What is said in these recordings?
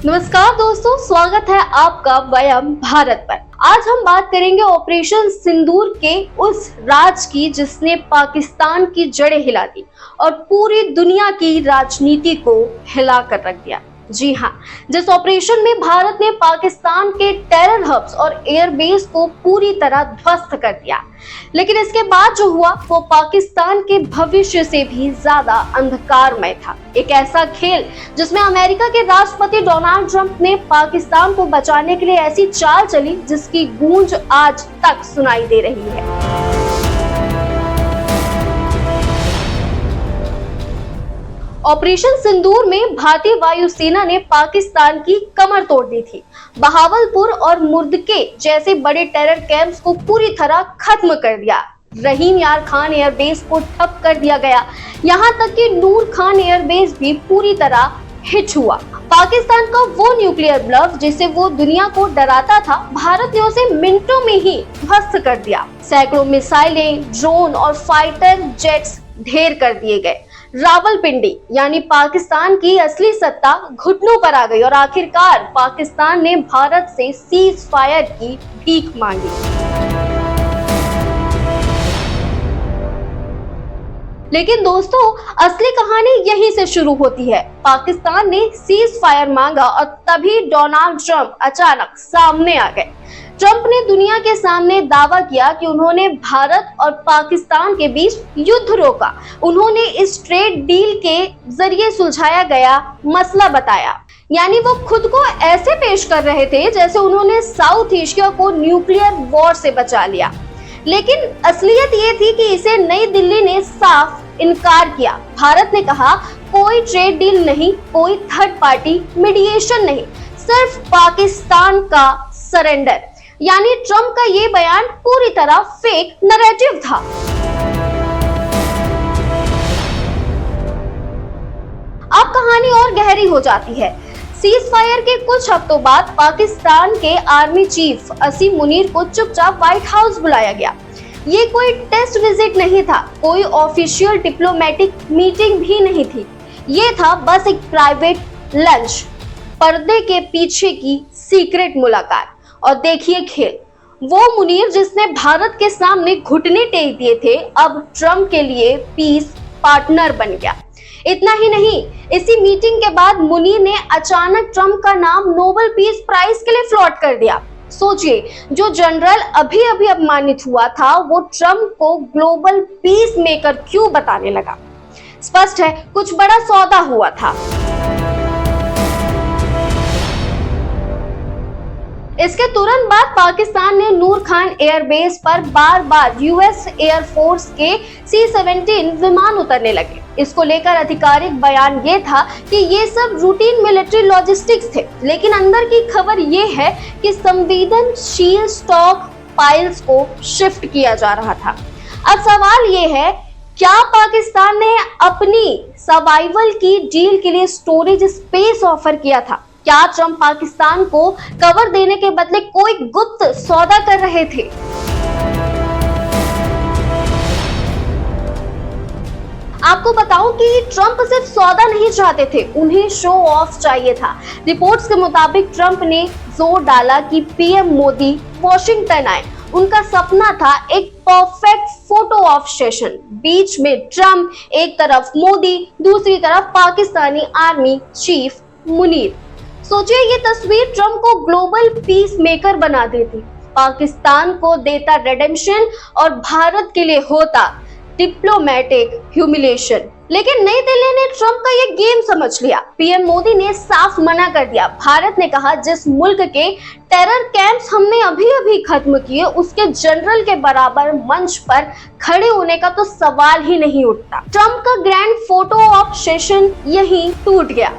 नमस्कार दोस्तों, स्वागत है आपका वयम भारत पर। आज हम बात करेंगे ऑपरेशन सिंदूर के उस राज की जिसने पाकिस्तान की जड़ें हिला दी और पूरी दुनिया की राजनीति को हिला कर रख दिया। जी हाँ, जिस ऑपरेशन में भारत ने पाकिस्तान के टेरर हब्स और एयरबेस को पूरी तरह ध्वस्त कर दिया, लेकिन इसके बाद जो हुआ वो पाकिस्तान के भविष्य से भी ज्यादा अंधकारमय था। एक ऐसा खेल जिसमें अमेरिका के राष्ट्रपति डोनाल्ड ट्रंप ने पाकिस्तान को बचाने के लिए ऐसी चाल चली जिसकी गूंज आज तक सुनाई दे रही है। ऑपरेशन सिंदूर में भारतीय वायुसेना ने पाकिस्तान की कमर तोड़ दी थी। बहावलपुर और मुर्दके जैसे बड़े टेरर कैंप्स को पूरी तरह खत्म कर दिया। रहीम यार खान एयरबेस को ठप कर दिया गया। यहाँ तक कि नूर खान एयरबेस भी पूरी तरह हिट हुआ। पाकिस्तान का वो न्यूक्लियर ब्लफ जिसे वो दुनिया को डराता था, भारत ने उसे मिनटों में ही ध्वस्त कर दिया। सैकड़ों मिसाइलें, ड्रोन और फाइटर जेट्स ढेर कर दिए गए। रावलपिंडी यानी पाकिस्तान की असली सत्ता घुटनों पर आ गई और आखिरकार पाकिस्तान ने भारत से सीज फायर की भीख मांगी। लेकिन दोस्तों, असली कहानी यहीं से शुरू होती है। पाकिस्तान ने सीज फायर मांगा और तभी डोनाल्ड ट्रंप अचानक सामने आ गए। ट्रंप ने दुनिया के सामने दावा किया कि उन्होंने भारत और पाकिस्तान के बीच युद्ध रोका। उन्होंने इस ट्रेड डील के जरिए सुलझाया गया मसला बताया। यानी वो खुद को ऐसे पेश कर रहे थे जैसे उन्होंने साउथ एशिया को न्यूक्लियर वॉर से बचा लिया। लेकिन असलियत ये थी कि इसे नई दिल्ली ने साफ इनकार किया। भारत ने कहा कोई ट्रेड डील नहीं, कोई थर्ड पार्टी मीडिएशन नहीं, सिर्फ पाकिस्तान का सरेंडर। यानी ट्रंप का ये बयान पूरी तरह फेक नैरेटिव था। अब कहानी और गहरी हो जाती है। सीज फायर के कुछ हफ्तों बाद पाकिस्तान के आर्मी चीफ असीम मुनीर को चुपचाप व्हाइट हाउस बुलाया गया। ये कोई टेस्ट विजिट नहीं था, कोई ऑफिशियल डिप्लोमेटिक मीटिंग भी नहीं थी। ये था बस एक प्राइवेट लंच, पर्दे के पीछे की सीक्रेट मुलाकात। और देखिए खेल, वो मुनीर जिसने भारत के सामने घुटने टेक दिए थे, अब ट्रंप के लिए पीस पार्टनर बन गया। इतना ही नहीं, इसी मीटिंग के बाद मुनीर ने अचानक ट्रंप का नाम नोबेल पीस प्राइज के लिए फ्लोट कर दिया। सोचिए, जो जनरल अभी अभी अपमानित हुआ था वो ट्रंप को ग्लोबल पीस मेकर क्यों बताने लगा। स्पष्ट है, कुछ बड़ा सौदा हुआ था। इसके तुरंत बाद पाकिस्तान ने नूर खान एयरबेस पर बार बार यूएस एयरफोर्स के C-17 विमान उतरने लगे। इसको लेकर आधिकारिक बयान ये था कि ये सब रूटीन मिलिट्री लॉजिस्टिक्स थे, लेकिन अंदर की खबर ये है कि संवेदनशील स्टॉक पाइल्स को शिफ्ट किया जा रहा था। अब सवाल ये है, क्या पाकिस्तान ने अपनी सर्वाइवल की डील के लिए स्टोरेज स्पेस ऑफर किया था? क्या ट्रंप पाकिस्तान को कवर देने के बदले कोई गुप्त सौदा कर रहे थे? आपको बताऊं कि ट्रंप सिर्फ सौदा नहीं चाहते थे, उन्हें शो ऑफ चाहिए था। रिपोर्ट्स के मुताबिक ट्रंप ने जोर डाला कि पीएम मोदी वॉशिंगटन आए। उनका सपना था एक परफेक्ट फोटो ऑफ सेशन, बीच में ट्रंप, एक तरफ मोदी, दूसरी तरफ पाकिस्तानी आर्मी चीफ मुनीर। सोचिए, ये तस्वीर ट्रंप को ग्लोबल पीस मेकर बना देती, पाकिस्तान को देता रिडेम्पशन और भारत के लिए होता डिप्लोमेटिक ह्यूमिलिएशन। लेकिन नई दिल्ली ने ट्रंप का ये गेम समझ लिया। पीएम मोदी ने साफ मना कर दिया। भारत ने कहा, जिस मुल्क के टेरर कैंप्स हमने अभी अभी खत्म किए, उसके जनरल के बराबर मंच पर खड़े होने का तो सवाल ही नहीं उठता। ट्रंप का ग्रैंड फोटो ऑप सेशन यहीं टूट गया।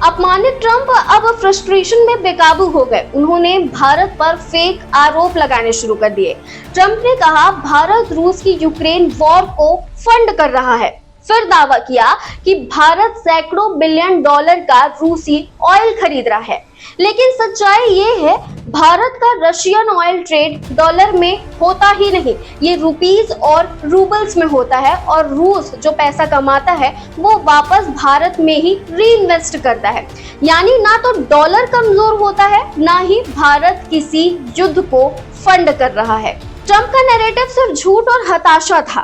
अपमानित ट्रंप अब फ्रस्ट्रेशन में बेकाबू हो गए। उन्होंने भारत पर फेक आरोप लगाने शुरू कर दिए। ट्रंप ने कहा भारत रूस की यूक्रेन वॉर को फंड कर रहा है। फिर दावा किया कि भारत सैकड़ों बिलियन डॉलर का रूसी ऑयल खरीद रहा है। लेकिन सच्चाई ये है, भारत का रशियन ऑयल ट्रेड डॉलर में होता ही नहीं, ये रुपीस और रूबल्स में होता है और रूस जो पैसा कमाता है वो वापस भारत में ही री-इन्वेस्ट करता है। यानी ना तो डॉलर कमजोर होता है, ना ही भारत किसी युद्ध को फंड कर रहा है। ट्रंप का नैरेटिव सिर्फ झूठ और हताशा था।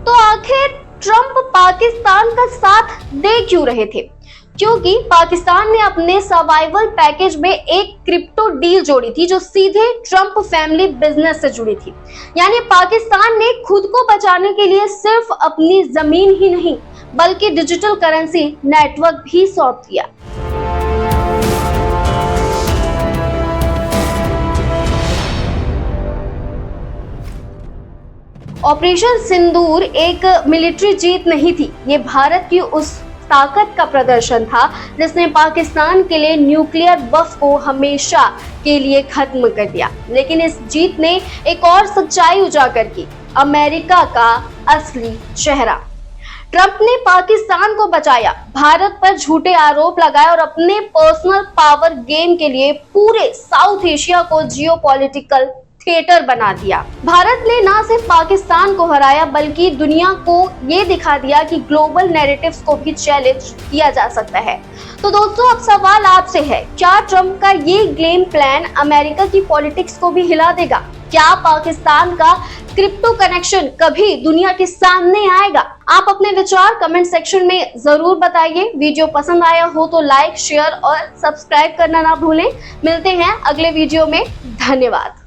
तो आखिर ट्रंप पाकिस्तान का साथ दे क्यों रहे थे? क्योंकि पाकिस्तान ने अपने सर्वाइवल पैकेज में एक क्रिप्टो डील जोड़ी थी जो सीधे ट्रंप फैमिली बिजनेस से जुड़ी थी। यानी पाकिस्तान ने खुद को बचाने के लिए सिर्फ अपनी जमीन ही नहीं बल्कि डिजिटल करेंसी नेटवर्क भी सौंप दिया। ऑपरेशन सिंदूर एक मिलिट्री जीत नहीं थी, ये भारत की उस ताकत का प्रदर्शन था जिसने पाकिस्तान के लिए न्यूक्लियर बफ को हमेशा के लिए खत्म कर दिया। लेकिन इस जीत ने एक और सच्चाई उजागर की, अमेरिका का असली चेहरा। ट्रंप ने पाकिस्तान को बचाया, भारत पर झूठे आरोप लगाए और अपने पर्सनल पावर गेम के लिए पूरे साउथ एशिया को जियोपॉलिटिकल थिएटर बना दिया। भारत ने ना सिर्फ पाकिस्तान को हराया बल्कि दुनिया को ये दिखा दिया कि ग्लोबल नैरेटिव्स को भी चैलेंज किया जा सकता है। तो दोस्तों, अब सवाल आपसे है, क्या ट्रंप का ये गेम प्लान अमेरिका की पॉलिटिक्स को भी हिला देगा? क्या पाकिस्तान का क्रिप्टो कनेक्शन कभी दुनिया के सामने आएगा? आप अपने विचार कमेंट सेक्शन में जरूर बताइए। वीडियो पसंद आया हो तो लाइक, शेयर और सब्सक्राइब करना ना भूलें। मिलते हैं अगले वीडियो में। धन्यवाद।